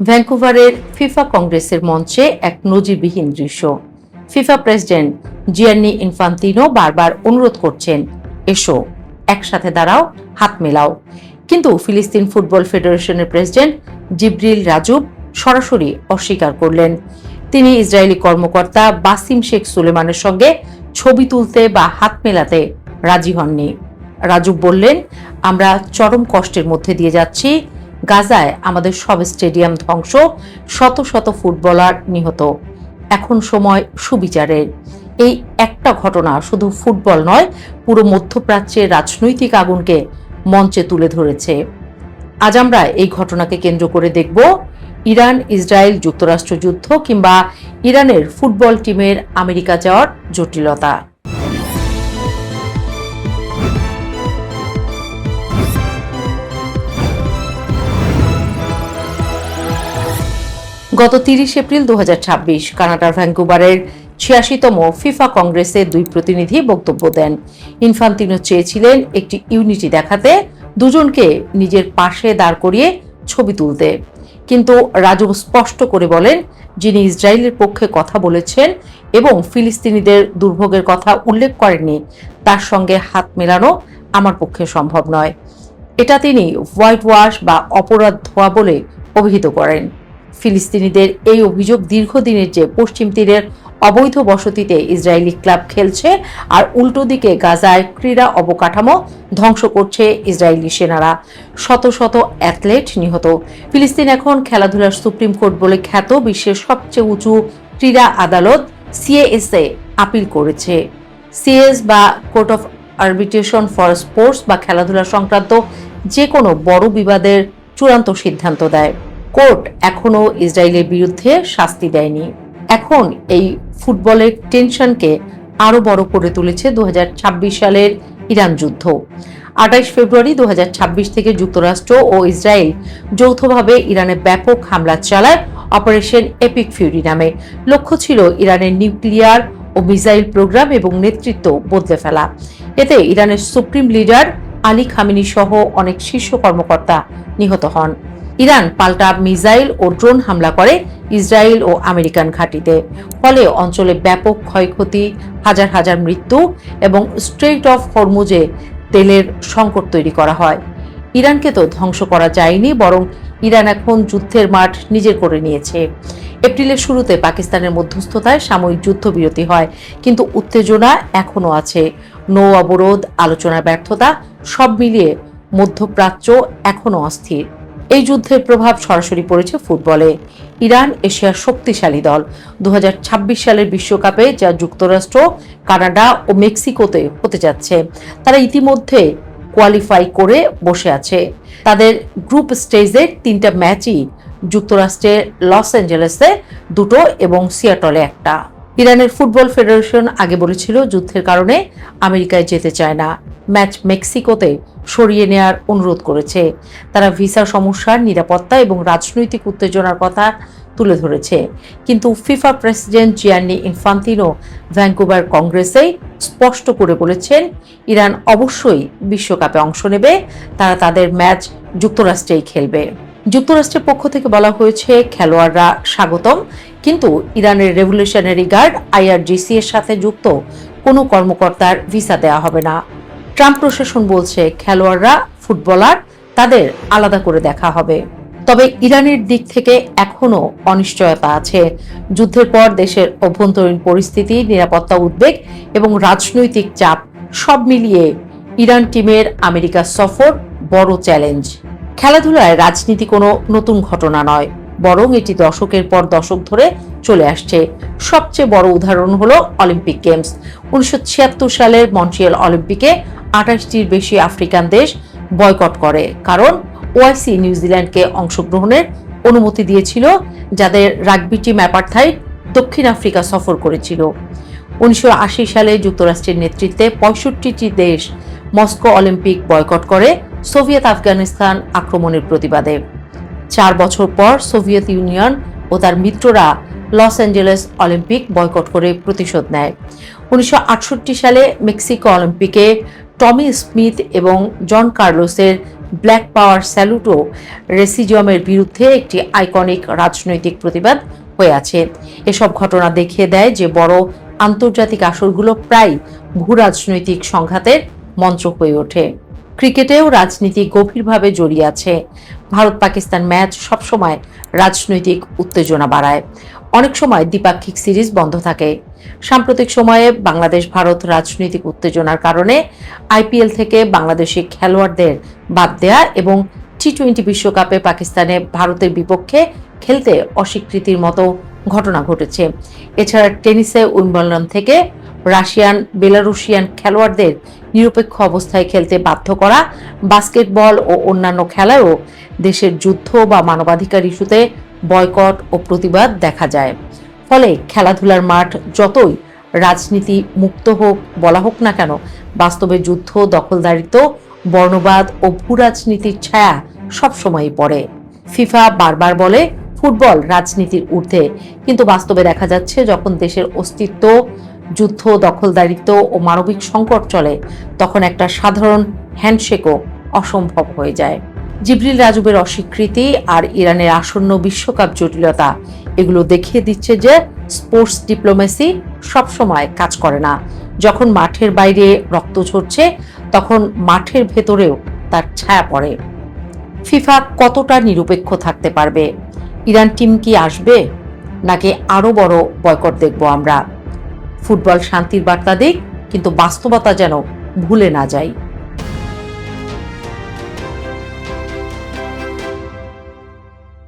ভ্যাঙ্কুভারের FIFA কংগ্রেসের মঞ্চে এক নজিরবিহীন দৃশ্য। ফিফা প্রেসিডেন্ট জিয়ান্নি ইনফান্তিনো বারবার অনুরোধ করছেন, এসো একসাথে দাঁড়াও, হাত মেলাও। কিন্তু ফিলিস্তিন ফুটবল ফেডারেশনের প্রেসিডেন্ট জিব্রিল রাজুব সরাসরি অস্বীকার করলেন। তিনি ইসরায়েলি কর্মকর্তা বাসিম শেখ সুলেমানের সঙ্গে ছবি তুলতে বা হাত মেলাতে রাজি হননি। রাজুব বললেন, আমরা চরম কষ্টের মধ্যে দিয়ে যাচ্ছি। গাজায় আমাদের সব স্টেডিয়াম ধ্বংস, শত শত ফুটবলার নিহত। এখন সময় সুবিচারের। এই একটা ঘটনা শুধু ফুটবল নয়, পুরো মধ্যপ্রাচ্যের রাজনৈতিক আগুনকে মঞ্চে তুলে ধরেছে। আজ আমরা এই ঘটনাকে কেন্দ্র করে দেখব ইরান ইসরায়েল যুক্তরাষ্ট্র যুদ্ধ কিংবা ইরানের ফুটবল টিমের আমেরিকা যাওয়ার জটিলতা। গত 30 এপ্রিল 2026 কানাডার ভ্যাঙ্কুভারের 86তম ফিফা কংগ্রেসে দুই প্রতিনিধি বক্তব্য দেন। ইনফান্তিনো চেয়েছিলেন একটি ইউনিটি দেখাতে, দুজনকে নিজের পাশে দাঁড় করিয়ে ছবি তুলতে। কিন্তু রাজুব স্পষ্ট করে বলেন, যিনি ইসরায়েলের পক্ষে কথা বলেছেন এবং ফিলিস্তিনিদের দুর্ভোগের কথা উল্লেখ করেননি, তার সঙ্গে হাত মেলানো আমার পক্ষে সম্ভব নয়। এটা তিনি হোয়াইট ওয়াশ বা অপরাধ ধোয়া বলে অভিহিত করেন। ফিলিস্তিনিদের এই অভিযোগ দীর্ঘদিনের যে পশ্চিম তীরের অবৈধ বসতিতে ইসরায়েলি ক্লাব খেলছে আর উল্টো দিকে গাজায় ক্রীড়া অবকাঠামো ধ্বংস করছে ইসরায়েলি সেনারা। শত শত অ্যাথলেট নিহত। ফিলিস্তিন এখন খেলাধুলার সুপ্রিম কোর্ট বলে খ্যাত বিশ্বের সবচেয়ে উঁচু ক্রীড়া আদালত সিএএসএ আপিল করেছে। সিএস বা court of arbitration for sports বা খেলাধুলা সংক্রান্ত যে কোনো বড় বিবাদের চূড়ান্ত সিদ্ধান্ত দেয়। কোর্ট এখনো ইসরায়েলের বিরুদ্ধে শাস্তি দেয়নি। এখন এই ফুটবলের টেনশনকে আরো বড় করে তুলেছে 2026 সালের ইরান যুদ্ধ। 28 ফেব্রুয়ারি 2026 থেকে যুক্তরাষ্ট্র ও ইসরায়েল যৌথভাবে ইরানে ব্যাপক হামলা চালায় অপারেশন এপিক ফিউরি নামে। লক্ষ্য ছিল ইরানের নিউক্লিয়ার ও মিসাইল প্রোগ্রাম এবং নেতৃত্ব বদলে ফেলা। এতে ইরানের সুপ্রিম লিডার আলী খামেনি সহ অনেক শীর্ষ কর্মকর্তা নিহত হন। ইরান পাল্টা মিসাইল ও ড্রোন হামলা করে ইসরায়েল ও আমেরিকান ঘাঁটিতে। ফলে অঞ্চলে ব্যাপক ক্ষয়ক্ষতি, হাজার হাজার মৃত্যু এবং স্ট্রেইট অফ হরমুজে তেলের সংকট তৈরি করা হয়। ইরানকে তো ধ্বংস করা যায়নি, বরং ইরান এখন যুদ্ধের মাঠ নিজের করে নিয়েছে। এপ্রিলের শুরুতে পাকিস্তানের মধ্যস্থতায় সাময়িক যুদ্ধবিরতি হয়, কিন্তু উত্তেজনা এখনো আছে। নৌ অবরোধ, আলোচনার ব্যর্থতা, সব মিলিয়ে মধ্যপ্রাচ্য এখনো অস্থির। এই যুদ্ধের প্রভাব সরাসরি পড়েছে ফুটবলে। ইরান এশিয়ার শক্তিশালী দল। 2026 সালের বিশ্বকাপে যা যুক্তরাষ্ট্র, কানাডা ও মেক্সিকোতে হতে যাচ্ছে, তারা ইতিমধ্যে কোয়ালিফাই করে বসে আছে। তাদের গ্রুপ স্টেজের 3টা ম্যাচই যুক্তরাষ্ট্রের লস অ্যাঞ্জেলেসে 2টো এবং সিয়াটলে 1টা। ইরানের ফুটবল ফেডারেশন আগে বলেছিল যুদ্ধের কারণে আমেরিকায় যেতে চায় না। ম্যাচ মেক্সিকোতে সরিয়ে নেওয়ার অনুরোধ করেছে। তারা ভিসা সমস্যার, নিরাপত্তা এবং রাজনৈতিক উত্তেজনার কথা তুলে ধরেছে। কিন্তু FIFA president Gianni Infantino Vancouver কংগ্রেসে স্পষ্ট করে বলেছেন, ইরান অবশ্যই বিশ্বকাপে অংশ নেবে। তারা তাদের ম্যাচ যুক্তরাষ্ট্রেই খেলবে। যুক্তরাষ্ট্রের পক্ষ থেকে বলা হয়েছে, খেলোয়াড়রা স্বাগতম, কিন্তু ইরানের রেভলিউশনারি গার্ড আইআরজিসি এর সাথে যুক্ত কোনো কর্মকর্তার ভিসা দেওয়া হবে না। ট্রাম্প প্রশাসন বলছে, খেলোয়াড়রা ফুটবলার, তাদের আলাদা করে দেখা হবে। তবে ইরানের দিক থেকে এখনো অনিশ্চয়তা আছে। যুদ্ধের পর দেশের অভ্যন্তরীণ পরিস্থিতি, নিরাপত্তা উদ্বেগ এবং রাজনৈতিক চাপ সব মিলিয়ে ইরান টিমের আমেরিকা সফর বড় চ্যালেঞ্জ। খেলাধুলায় রাজনীতি কোনো নতুন ঘটনা নয়, বরং এটি দশকের পর দশক ধরে চলে আসছে। সবচেয়ে বড় উদাহরণ হলো অলিম্পিক গেমস। 1976 সালের মন্ট্রিয়াল অলিম্পিকে 28টির বেশি আফ্রিকান দেশ বয়কট করে, কারণ ওআইসি নিউজিল্যান্ডকে অংশগ্রহণের অনুমতি দিয়েছিল, যাদের রাগবি টিম অ্যাপারথাইড দক্ষিণ আফ্রিকা সফর করেছিল। 1980 সালে যুক্তরাষ্ট্রের নেতৃত্বে 65টি দেশ মস্কো অলিম্পিক বয়কট করে সোভিয়েত আফগানিস্তান আক্রমণের প্রতিবাদে। 4 বছর পর সোভিয়েত ইউনিয়ন ও তার মিত্ররা লস অ্যাঞ্জেলেস অলিম্পিক বয়কট করে প্রতিশোধ নেয়। 1968 সালে মেক্সিকো অলিম্পিকে টমি স্মিথ এবং জন কার্লোসের ব্ল্যাক পাওয়ার স্যালুট ও রেসিজমের বিরুদ্ধে একটি আইকনিক রাজনৈতিক প্রতিবাদ হয়ে আছে। এসব ঘটনা দেখিয়ে দেয় যে বড় আন্তর্জাতিক আসরগুলো প্রায় ভূ রাজনৈতিক সংঘাতের মঞ্চ হয়ে ওঠে। ক্রিকেটেও রাজনীতি গভীরভাবে জড়িয়ে আছে। ভারত পাকিস্তান ম্যাচ সবসময় রাজনৈতিক উত্তেজনা বাড়ায়, অনেক সময় দ্বিপাক্ষিক সিরিজ বন্ধ থাকে। সাম্প্রতিক সময়ে বাংলাদেশ ভারত রাজনৈতিক উত্তেজনার কারণে আইপিএল থেকে বাংলাদেশি খেলোয়াড়দের বাদ দেয়া এবং টি-20 বিশ্বকাপে পাকিস্তানে ভারতের বিপক্ষে খেলতে অস্বীকৃতির মতো ঘটনা ঘটেছে। এছাড়া টেনিসে উইম্বলডন থেকে রাশিয়ান বেলারুশিয়ান খেলোয়াড়দের নিরপেক্ষ অবস্থায় খেলতে বাধ্য করা, বাস্কেটবল ও অন্যান্য খেলায়ও দেশের যুদ্ধ বা মানবাধিকার ইস্যুতে বয়কট ও প্রতিবাদ দেখা যায়। ফলে খেলাধুলার মাঠ যতই রাজনীতি মুক্ত হোক বলা হোক না কেন, বাস্তবে যুদ্ধ, দখলদারিত্ব, বর্ণবাদ ও ভূ রাজনীতির ছায়া সবসময়ই পড়ে। ফিফা বারবার বলে ফুটবল রাজনীতির ঊর্ধ্বে, কিন্তু বাস্তবে দেখা যাচ্ছে যখন দেশের অস্তিত্ব, যুদ্ধ, দখলদারিত্ব ও মানবিক সংকট চলে, তখন একটা সাধারণ হ্যান্ডশেকও অসম্ভব হয়ে যায়। জিবরিল রাজুবের অস্বীকৃতি আর ইরানের আসন্ন বিশ্বকাপ জটিলতা এগুলো দেখিয়ে দিচ্ছে যে স্পোর্টস ডিপ্লোমেসি সবসময় কাজ করে না। যখন মাঠের বাইরে রক্ত ঝরছে, তখন মাঠের ভেতরেও তার ছায়া পড়ে। ফিফা কতটা নিরপেক্ষ থাকতে পারবে? ইরান টিম কি আসবে, নাকি আরো বড় বয়কট দেখব আমরা? ফুটবল শান্তির বার্তা দিক, কিন্তু বাস্তবতা যেন ভুলে না যাই।